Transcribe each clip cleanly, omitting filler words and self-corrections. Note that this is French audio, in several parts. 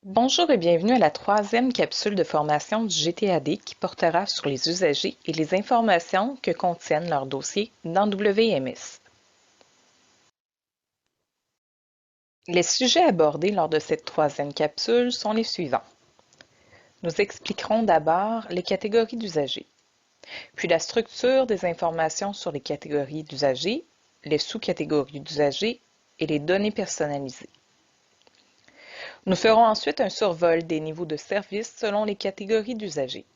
Bonjour et bienvenue à la troisième capsule de formation du GTAD qui portera sur les usagers et les informations que contiennent leurs dossiers dans WMS. Les sujets abordés lors de cette troisième capsule sont les suivants. Nous expliquerons d'abord les catégories d'usagers, puis la structure des informations sur les catégories d'usagers, les sous-catégories d'usagers et les données personnalisées. Nous ferons ensuite un survol des niveaux de service selon les catégories d'usagers.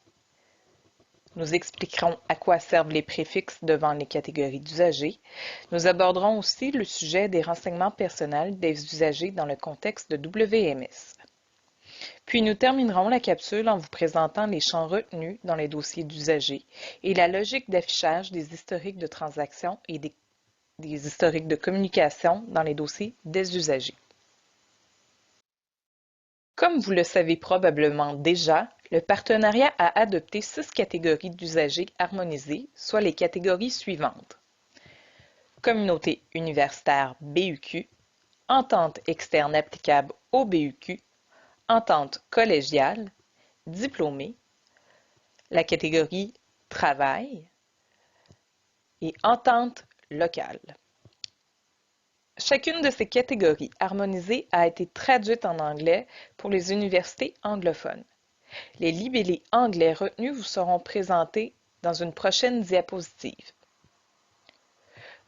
Nous expliquerons à quoi servent les préfixes devant les catégories d'usagers. Nous aborderons aussi le sujet des renseignements personnels des usagers dans le contexte de WMS. Puis nous terminerons la capsule en vous présentant les champs retenus dans les dossiers d'usagers et la logique d'affichage des historiques de transactions et des historiques de communication dans les dossiers des usagers. Comme vous le savez probablement déjà, le partenariat a adopté 6 catégories d'usagers harmonisées, soit les catégories suivantes. Communauté universitaire BUQ, entente externe applicable au BUQ, entente collégiale, diplômé, la catégorie travail et entente locale. Chacune de ces catégories harmonisées a été traduite en anglais pour les universités anglophones. Les libellés anglais retenus vous seront présentés dans une prochaine diapositive.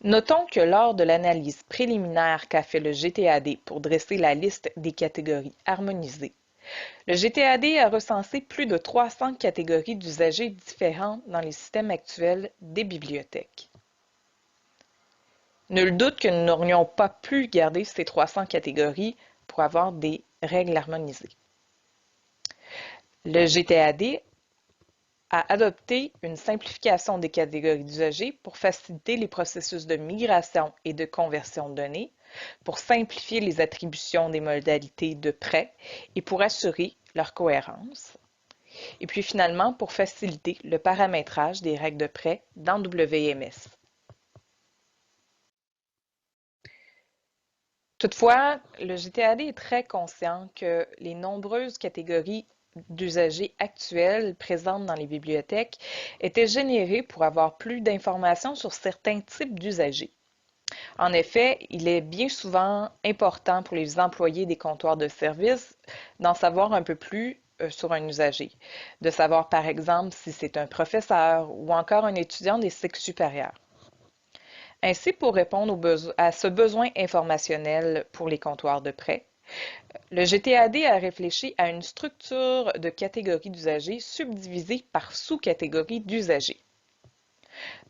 Notons que lors de l'analyse préliminaire qu'a fait le GTAD pour dresser la liste des catégories harmonisées, le GTAD a recensé plus de 300 catégories d'usagers différents dans les systèmes actuels des bibliothèques. Nul doute que nous n'aurions pas pu garder ces 300 catégories pour avoir des règles harmonisées. Le GTAD a adopté une simplification des catégories d'usagers pour faciliter les processus de migration et de conversion de données, pour simplifier les attributions des modalités de prêt et pour assurer leur cohérence. Et puis finalement, pour faciliter le paramétrage des règles de prêt dans WMS. Toutefois, le GTAD est très conscient que les nombreuses catégories d'usagers actuels présentes dans les bibliothèques étaient générées pour avoir plus d'informations sur certains types d'usagers. En effet, il est bien souvent important pour les employés des comptoirs de services d'en savoir un peu plus sur un usager, de savoir par exemple si c'est un professeur ou encore un étudiant des cycles supérieurs. Ainsi, pour répondre à ce besoin informationnel pour les comptoirs de prêt, le GTAD a réfléchi à une structure de catégories d'usagers subdivisée par sous-catégories d'usagers.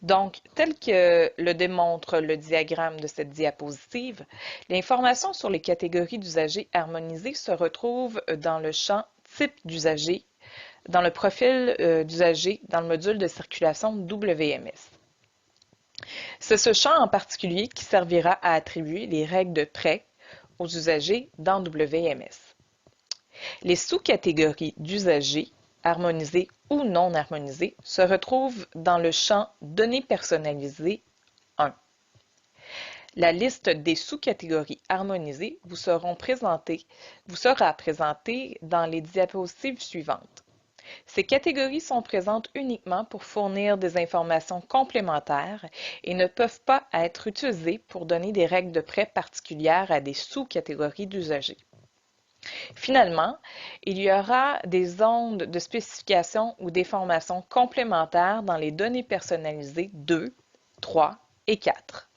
Donc, tel que le démontre le diagramme de cette diapositive, l'information sur les catégories d'usagers harmonisées se retrouve dans le champ type d'usager, dans le profil d'usager dans le module de circulation WMS. C'est ce champ en particulier qui servira à attribuer les règles de prêt aux usagers dans WMS. Les sous-catégories d'usagers, harmonisés ou non harmonisés, se retrouvent dans le champ Données personnalisées 1. La liste des sous-catégories harmonisées vous sera présentée dans les diapositives suivantes. Ces catégories sont présentes uniquement pour fournir des informations complémentaires et ne peuvent pas être utilisées pour donner des règles de prêt particulières à des sous-catégories d'usagers. Finalement, il y aura des zones de spécification ou d'informations complémentaires dans les données personnalisées 2, 3 et 4.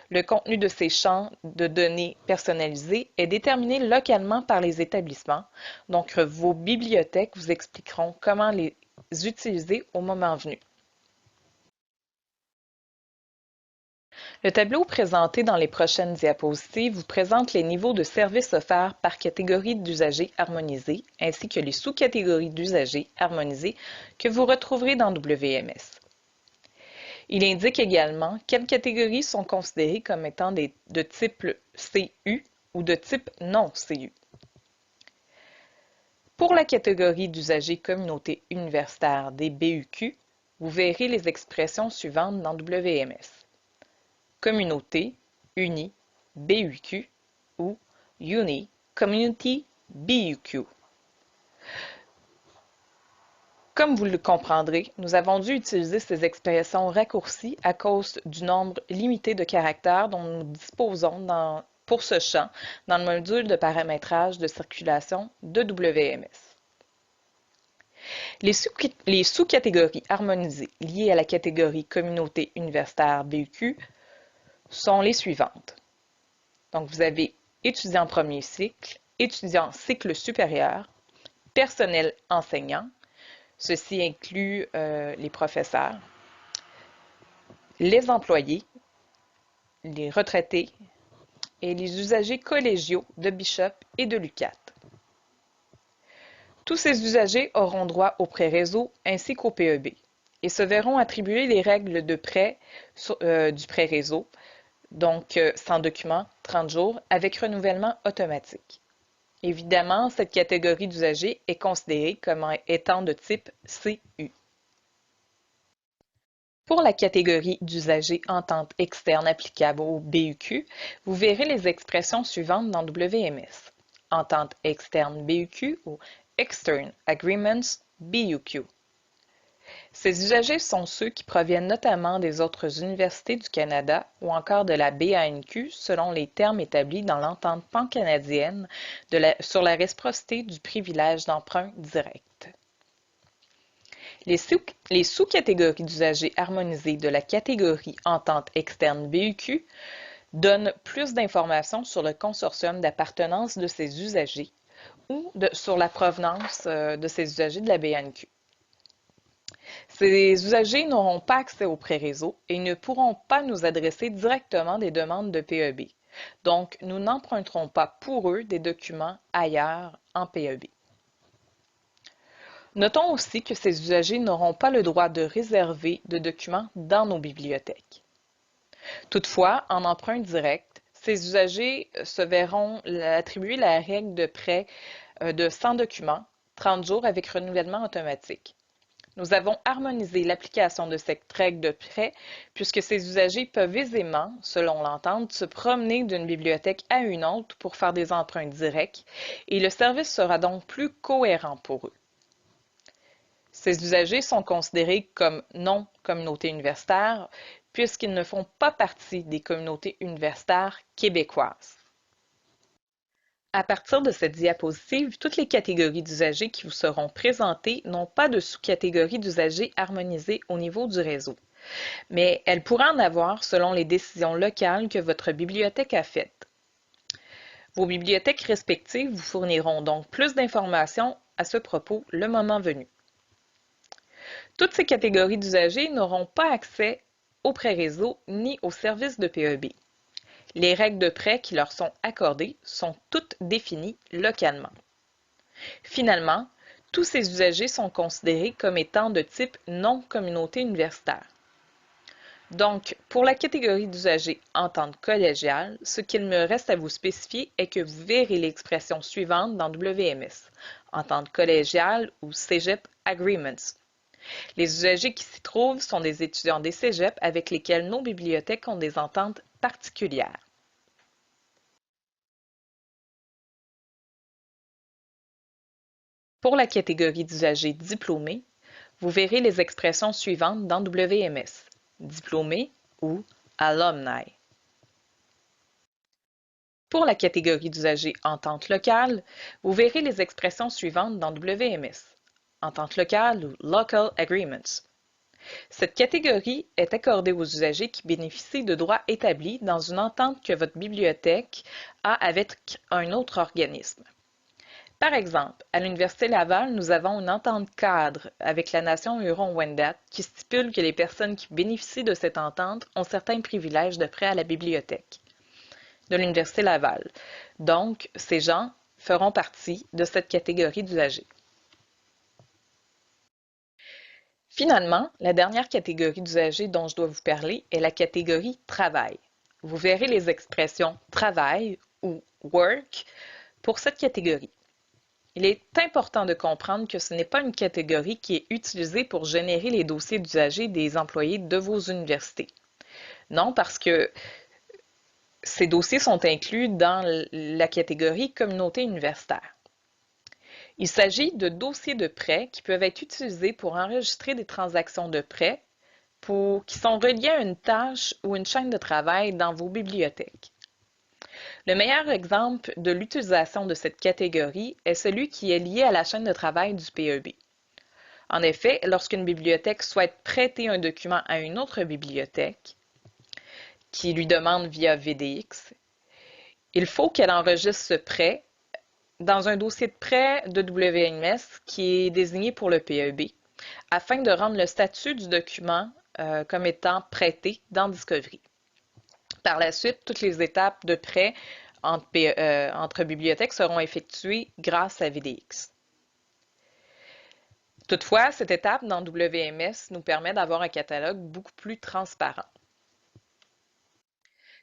Le contenu de ces champs de données personnalisées est déterminé localement par les établissements, donc vos bibliothèques vous expliqueront comment les utiliser au moment venu. Le tableau présenté dans les prochaines diapositives vous présente les niveaux de services offerts par catégorie d'usagers harmonisés ainsi que les sous-catégories d'usagers harmonisés que vous retrouverez dans WMS. Il indique également quelles catégories sont considérées comme étant de type CU ou de type non CU. Pour la catégorie d'usagers communauté universitaire des BUQ, vous verrez les expressions suivantes dans WMS. Communauté, uni, BUQ ou uni, community BUQ. Comme vous le comprendrez, nous avons dû utiliser ces expressions raccourcies à cause du nombre limité de caractères dont nous disposons pour ce champ dans le module de paramétrage de circulation de WMS. Les sous-catégories harmonisées liées à la catégorie communauté universitaire BUQ sont les suivantes. Donc, vous avez étudiants premier cycle, étudiants cycle supérieur, personnel enseignant, ceci inclut les professeurs, les employés, les retraités et les usagers collégiaux de Bishop et de l'UQAT. Tous ces usagers auront droit au prêt réseau ainsi qu'au PEB et se verront attribuer les règles de prêt du prêt réseau, donc sans document, 30 jours, avec renouvellement automatique. Évidemment, cette catégorie d'usagers est considérée comme étant de type CU. Pour la catégorie d'usagers entente externe applicable au BUQ, vous verrez les expressions suivantes dans WMS. Entente externe BUQ ou Extern Agreements BUQ. Ces usagers sont ceux qui proviennent notamment des autres universités du Canada ou encore de la BANQ selon les termes établis dans l'entente pan-canadienne sur la réciprocité du privilège d'emprunt direct. Les sous-catégories d'usagers harmonisés de la catégorie entente externe BUQ donnent plus d'informations sur le consortium d'appartenance de ces usagers ou sur la provenance de ces usagers de la BANQ. Ces usagers n'auront pas accès au prêt réseau et ne pourront pas nous adresser directement des demandes de PEB. Donc, nous n'emprunterons pas pour eux des documents ailleurs en PEB. Notons aussi que ces usagers n'auront pas le droit de réserver de documents dans nos bibliothèques. Toutefois, en emprunt direct, ces usagers se verront attribuer la règle de prêt de 100 documents, 30 jours avec renouvellement automatique. Nous avons harmonisé l'application de cette règle de prêt puisque ces usagers peuvent aisément, selon l'entente, se promener d'une bibliothèque à une autre pour faire des emprunts directs et le service sera donc plus cohérent pour eux. Ces usagers sont considérés comme non-communautés universitaires puisqu'ils ne font pas partie des communautés universitaires québécoises. À partir de cette diapositive, toutes les catégories d'usagers qui vous seront présentées n'ont pas de sous-catégorie d'usagers harmonisés au niveau du réseau, mais elles pourraient en avoir selon les décisions locales que votre bibliothèque a faites. Vos bibliothèques respectives vous fourniront donc plus d'informations à ce propos le moment venu. Toutes ces catégories d'usagers n'auront pas accès au prêt réseau ni aux services de PEB. Les règles de prêt qui leur sont accordées sont toutes définies localement. Finalement, tous ces usagers sont considérés comme étant de type non-communauté universitaire. Donc, pour la catégorie d'usagers entente collégiale, ce qu'il me reste à vous spécifier est que vous verrez l'expression suivante dans WMS, entente collégiale ou Cégep Agreements. Les usagers qui s'y trouvent sont des étudiants des cégeps avec lesquels nos bibliothèques ont des ententes particulières. Pour la catégorie d'usagers diplômés, vous verrez les expressions suivantes dans WMS, diplômé ou alumni. Pour la catégorie d'usagers entente locale, vous verrez les expressions suivantes dans WMS, entente locale ou local agreements. Cette catégorie est accordée aux usagers qui bénéficient de droits établis dans une entente que votre bibliothèque a avec un autre organisme. Par exemple, à l'Université Laval, nous avons une entente cadre avec la nation Huron-Wendat qui stipule que les personnes qui bénéficient de cette entente ont certains privilèges de prêt à la bibliothèque de l'Université Laval. Donc, ces gens feront partie de cette catégorie d'usagers. Finalement, la dernière catégorie d'usagers dont je dois vous parler est la catégorie travail. Vous verrez les expressions travail ou work pour cette catégorie. Il est important de comprendre que ce n'est pas une catégorie qui est utilisée pour générer les dossiers d'usagers des employés de vos universités. Non, parce que ces dossiers sont inclus dans la catégorie communauté universitaire. Il s'agit de dossiers de prêt qui peuvent être utilisés pour enregistrer des transactions de prêt qui sont reliées à une tâche ou une chaîne de travail dans vos bibliothèques. Le meilleur exemple de l'utilisation de cette catégorie est celui qui est lié à la chaîne de travail du PEB. En effet, lorsqu'une bibliothèque souhaite prêter un document à une autre bibliothèque qui lui demande via VDX, il faut qu'elle enregistre ce prêt dans un dossier de prêt de WMS qui est désigné pour le PEB afin de rendre le statut du document comme étant prêté dans Discovery. Par la suite, toutes les étapes de prêt entre bibliothèques seront effectuées grâce à VDX. Toutefois, cette étape dans WMS nous permet d'avoir un catalogue beaucoup plus transparent.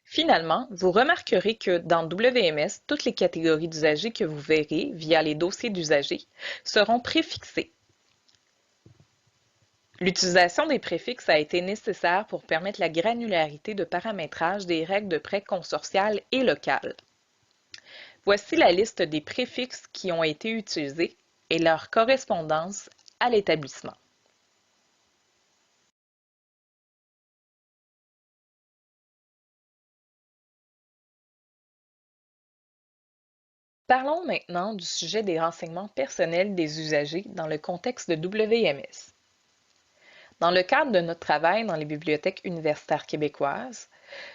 Finalement, vous remarquerez que dans WMS, toutes les catégories d'usagers que vous verrez via les dossiers d'usagers seront préfixées. L'utilisation des préfixes a été nécessaire pour permettre la granularité de paramétrage des règles de prêt consortiales et locales. Voici la liste des préfixes qui ont été utilisés et leur correspondance à l'établissement. Parlons maintenant du sujet des renseignements personnels des usagers dans le contexte de WMS. Dans le cadre de notre travail dans les bibliothèques universitaires québécoises,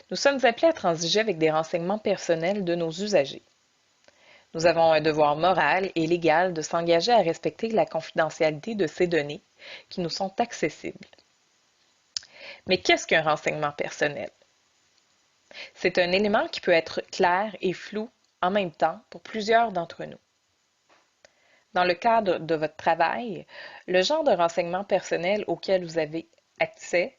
nous sommes appelés à transiger avec des renseignements personnels de nos usagers. Nous avons un devoir moral et légal de s'engager à respecter la confidentialité de ces données qui nous sont accessibles. Mais qu'est-ce qu'un renseignement personnel? C'est un élément qui peut être clair et flou en même temps pour plusieurs d'entre nous. Dans le cadre de votre travail, le genre de renseignement personnel auquel vous avez accès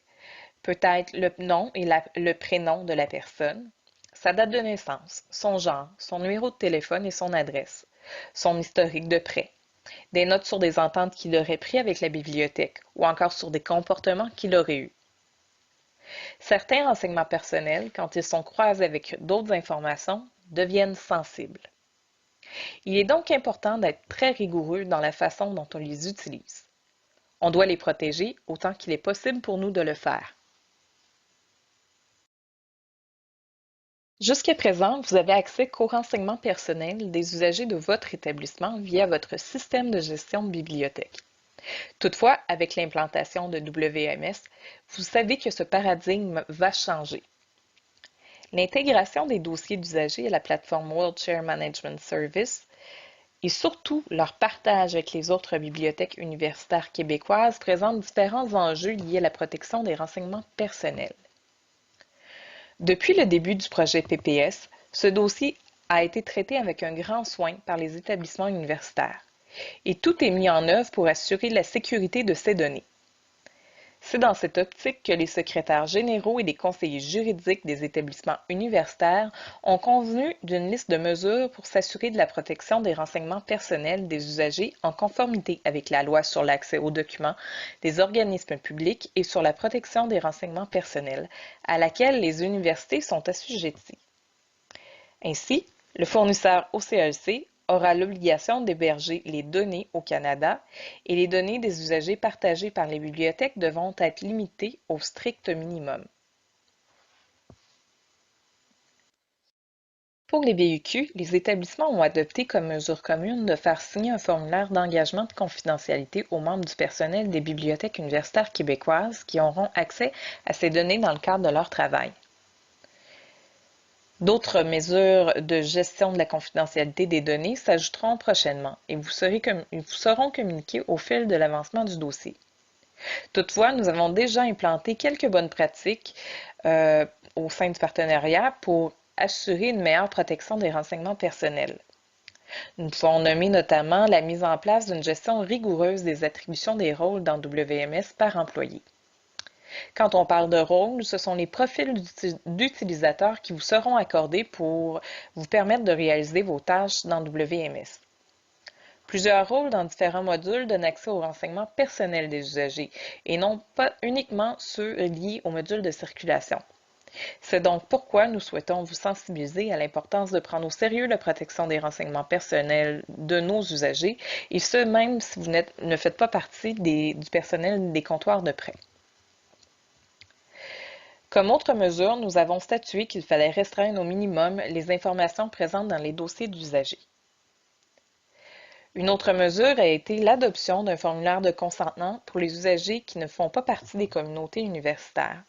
peut être le nom et le prénom de la personne, sa date de naissance, son genre, son numéro de téléphone et son adresse, son historique de prêt, des notes sur des ententes qu'il aurait prises avec la bibliothèque ou encore sur des comportements qu'il aurait eus. Certains renseignements personnels, quand ils sont croisés avec d'autres informations, deviennent sensibles. Il est donc important d'être très rigoureux dans la façon dont on les utilise. On doit les protéger autant qu'il est possible pour nous de le faire. Jusqu'à présent, vous avez accès qu'aux renseignements personnels des usagers de votre établissement via votre système de gestion de bibliothèque. Toutefois, avec l'implantation de WMS, vous savez que ce paradigme va changer. L'intégration des dossiers d'usagers à la plateforme WorldShare Management Service et surtout leur partage avec les autres bibliothèques universitaires québécoises présente différents enjeux liés à la protection des renseignements personnels. Depuis le début du projet PPS, ce dossier a été traité avec un grand soin par les établissements universitaires et tout est mis en œuvre pour assurer la sécurité de ces données. C'est dans cette optique que les secrétaires généraux et les conseillers juridiques des établissements universitaires ont convenu d'une liste de mesures pour s'assurer de la protection des renseignements personnels des usagers en conformité avec la loi sur l'accès aux documents des organismes publics et sur la protection des renseignements personnels, à laquelle les universités sont assujetties. Ainsi, le fournisseur OCLC aura l'obligation d'héberger les données au Canada et les données des usagers partagées par les bibliothèques devront être limitées au strict minimum. Pour les BUQ, les établissements ont adopté comme mesure commune de faire signer un formulaire d'engagement de confidentialité aux membres du personnel des bibliothèques universitaires québécoises qui auront accès à ces données dans le cadre de leur travail. D'autres mesures de gestion de la confidentialité des données s'ajouteront prochainement et vous seront communiquées au fil de l'avancement du dossier. Toutefois, nous avons déjà implanté quelques bonnes pratiques au sein du partenariat pour assurer une meilleure protection des renseignements personnels. Nous pouvons nommer notamment la mise en place d'une gestion rigoureuse des attributions des rôles dans WMS par employé. Quand on parle de rôle, ce sont les profils d'utilisateurs qui vous seront accordés pour vous permettre de réaliser vos tâches dans WMS. Plusieurs rôles dans différents modules donnent accès aux renseignements personnels des usagers et non pas uniquement ceux liés au module de circulation. C'est donc pourquoi nous souhaitons vous sensibiliser à l'importance de prendre au sérieux la protection des renseignements personnels de nos usagers, et ce même si vous ne faites pas partie du personnel des comptoirs de prêt. Comme autre mesure, nous avons statué qu'il fallait restreindre au minimum les informations présentes dans les dossiers d'usagers. Une autre mesure a été l'adoption d'un formulaire de consentement pour les usagers qui ne font pas partie des communautés universitaires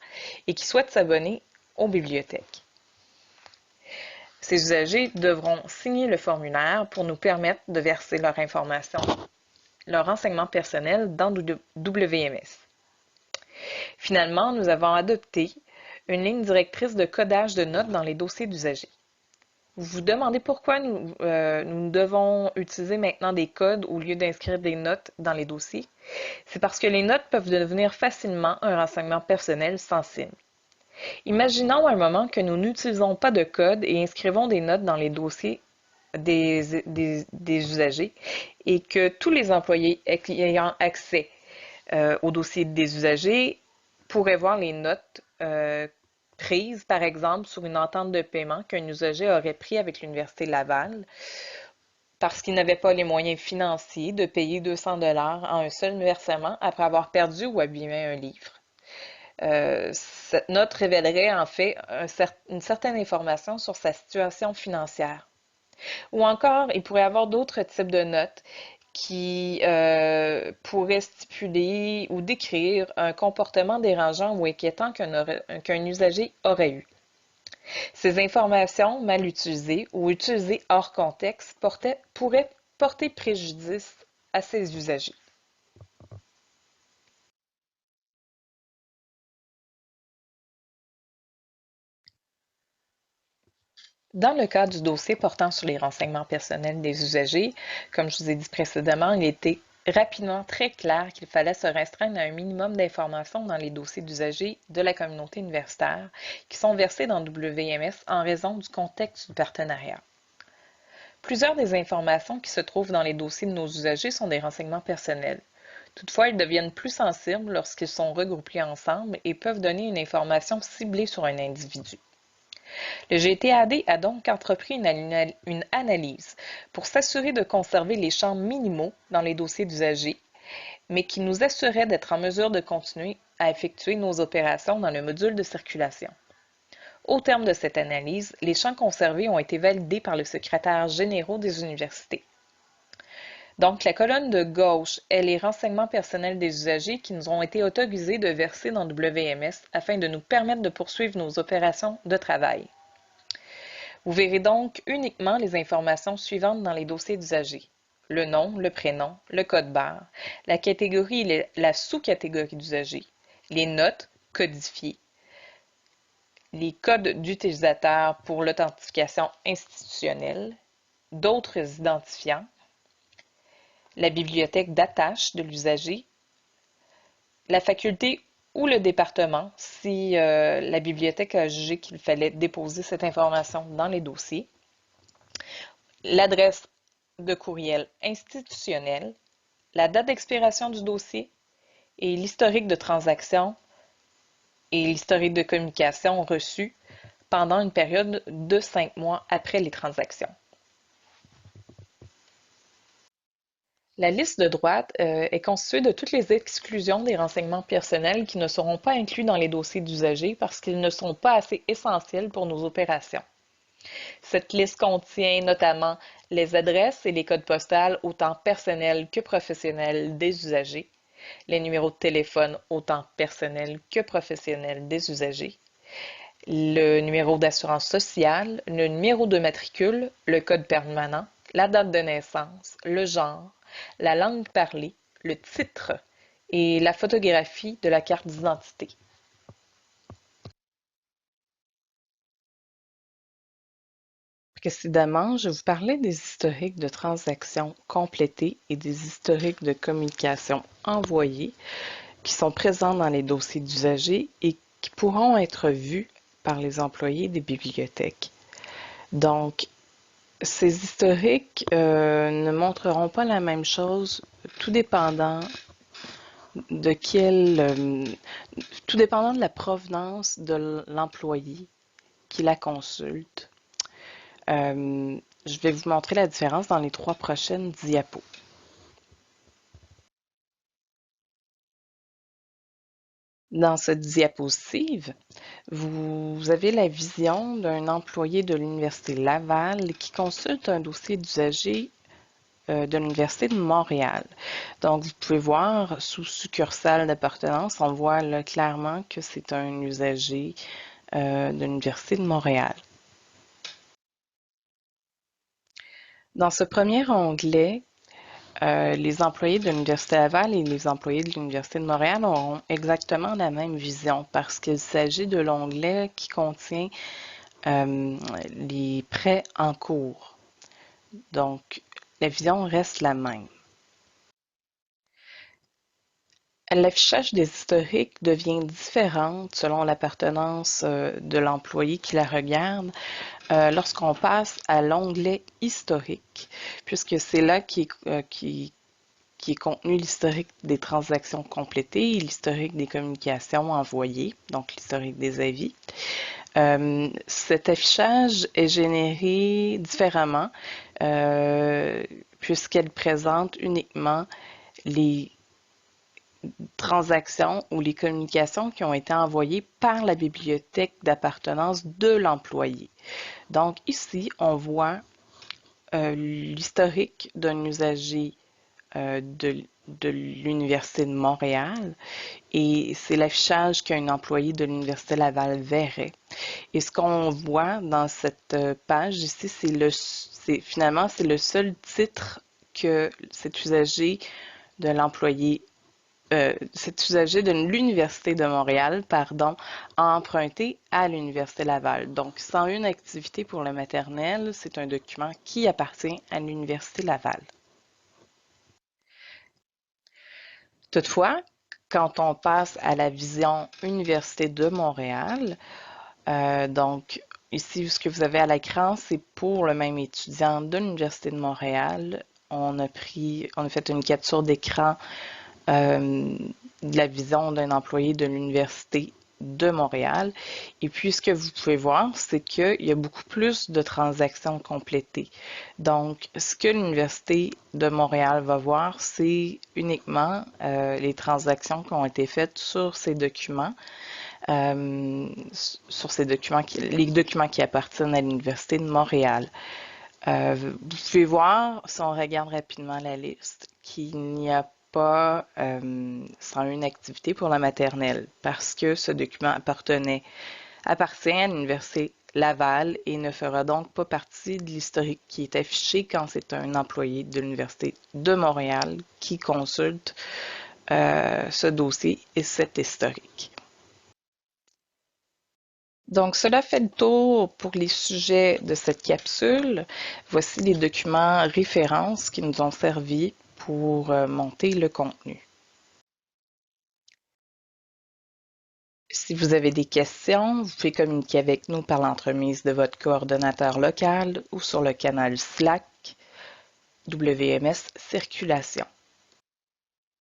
et qui souhaitent s'abonner aux bibliothèques. Ces usagers devront signer le formulaire pour nous permettre de verser leur information, leur renseignement personnel dans WMS. Finalement, nous avons adopté une ligne directrice de codage de notes dans les dossiers d'usagers. Vous vous demandez pourquoi nous devons utiliser maintenant des codes au lieu d'inscrire des notes dans les dossiers? C'est parce que les notes peuvent devenir facilement un renseignement personnel sensible. Imaginons un moment que nous n'utilisons pas de code et inscrivons des notes dans les dossiers des usagers et que tous les employés ayant accès au dossier des usagers pourraient voir les notes prises, par exemple, sur une entente de paiement qu'un usager aurait pris avec l'Université Laval parce qu'il n'avait pas les moyens financiers de payer 200 $ en un seul versement après avoir perdu ou abîmé un livre. Cette note révélerait en fait une certaine information sur sa situation financière. Ou encore, il pourrait y avoir d'autres types de notes qui pourraient stipuler ou décrire un comportement dérangeant ou inquiétant qu'un usager aurait eu. Ces informations mal utilisées ou utilisées hors contexte pourraient porter préjudice à ces usagers. Dans le cas du dossier portant sur les renseignements personnels des usagers, comme je vous ai dit précédemment, il était rapidement très clair qu'il fallait se restreindre à un minimum d'informations dans les dossiers d'usagers de la communauté universitaire qui sont versés dans WMS en raison du contexte du partenariat. Plusieurs des informations qui se trouvent dans les dossiers de nos usagers sont des renseignements personnels. Toutefois, ils deviennent plus sensibles lorsqu'ils sont regroupés ensemble et peuvent donner une information ciblée sur un individu. Le GTAD a donc entrepris une analyse pour s'assurer de conserver les champs minimaux dans les dossiers d'usagers, mais qui nous assurait d'être en mesure de continuer à effectuer nos opérations dans le module de circulation. Au terme de cette analyse, les champs conservés ont été validés par le secrétaire général des universités. Donc, la colonne de gauche est les renseignements personnels des usagers qui nous ont été autorisés de verser dans WMS afin de nous permettre de poursuivre nos opérations de travail. Vous verrez donc uniquement les informations suivantes dans les dossiers d'usagers. Le nom, le prénom, le code barre, la catégorie et la sous-catégorie d'usagers, les notes codifiées, les codes d'utilisateurs pour l'authentification institutionnelle, d'autres identifiants, la bibliothèque d'attache de l'usager, la faculté ou le département si la bibliothèque a jugé qu'il fallait déposer cette information dans les dossiers, l'adresse de courriel institutionnel, la date d'expiration du dossier et l'historique de transaction et l'historique de communication reçu pendant une période de 5 mois après les transactions. La liste de droite est constituée de toutes les exclusions des renseignements personnels qui ne seront pas inclus dans les dossiers d'usagers parce qu'ils ne sont pas assez essentiels pour nos opérations. Cette liste contient notamment les adresses et les codes postaux autant personnels que professionnels des usagers, les numéros de téléphone autant personnels que professionnels des usagers, le numéro d'assurance sociale, le numéro de matricule, le code permanent, la date de naissance, le genre, la langue parlée, le titre et la photographie de la carte d'identité. Précédemment, je vous parlais des historiques de transactions complétés et des historiques de communication envoyés qui sont présents dans les dossiers d'usagers et qui pourront être vus par les employés des bibliothèques. Donc, ces historiques ne montreront pas la même chose, tout dépendant de quel, tout dépendant de la provenance de l'employé qui la consulte. Je vais vous montrer la différence dans les 3 prochaines diapos. Dans cette diapositive, vous avez la vision d'un employé de l'Université Laval qui consulte un dossier d'usager de l'Université de Montréal. Donc, vous pouvez voir sous succursale d'appartenance, on voit là, clairement que c'est un usager de l'Université de Montréal. Dans ce premier onglet, les employés de l'Université Laval et les employés de l'Université de Montréal auront exactement la même vision parce qu'il s'agit de l'onglet qui contient les prêts en cours. Donc, la vision reste la même. L'affichage des historiques devient différent selon l'appartenance de l'employé qui la regarde lorsqu'on passe à l'onglet historique, puisque c'est là qui est contenu l'historique des transactions complétées et l'historique des communications envoyées, donc l'historique des avis. Cet affichage est généré différemment puisqu'elle présente uniquement les transactions ou les communications qui ont été envoyées par la bibliothèque d'appartenance de l'employé. Donc ici, on voit l'historique d'un usager de l'Université de Montréal et c'est l'affichage qu'un employé de l'Université Laval verrait. Et ce qu'on voit dans cette page ici, finalement, c'est le seul titre que cet usager de l'Université de Montréal, pardon, a emprunté à l'Université Laval. Donc, 101 activités pour le maternel, c'est un document qui appartient à l'Université Laval. Toutefois, quand on passe à la vision Université de Montréal, donc ici, ce que vous avez à l'écran, c'est pour le même étudiant de l'Université de Montréal. On a fait une capture d'écran de la vision d'un employé de l'Université de Montréal. Et puis, ce que vous pouvez voir, c'est qu'il y a beaucoup plus de transactions complétées. Donc, ce que l'Université de Montréal va voir, c'est uniquement les transactions qui ont été faites sur ces documents. Les documents qui appartiennent à l'Université de Montréal. Vous pouvez voir, si on regarde rapidement la liste, qu'il n'y a pas 101 activités pour la maternelle parce que ce document appartient à l'Université Laval et ne fera donc pas partie de l'historique qui est affiché quand c'est un employé de l'Université de Montréal qui consulte ce dossier et cet historique. Donc, cela fait le tour pour les sujets de cette capsule. Voici les documents références qui nous ont servi pour monter le contenu. Si vous avez des questions, vous pouvez communiquer avec nous par l'entremise de votre coordonnateur local ou sur le canal Slack WMS Circulation.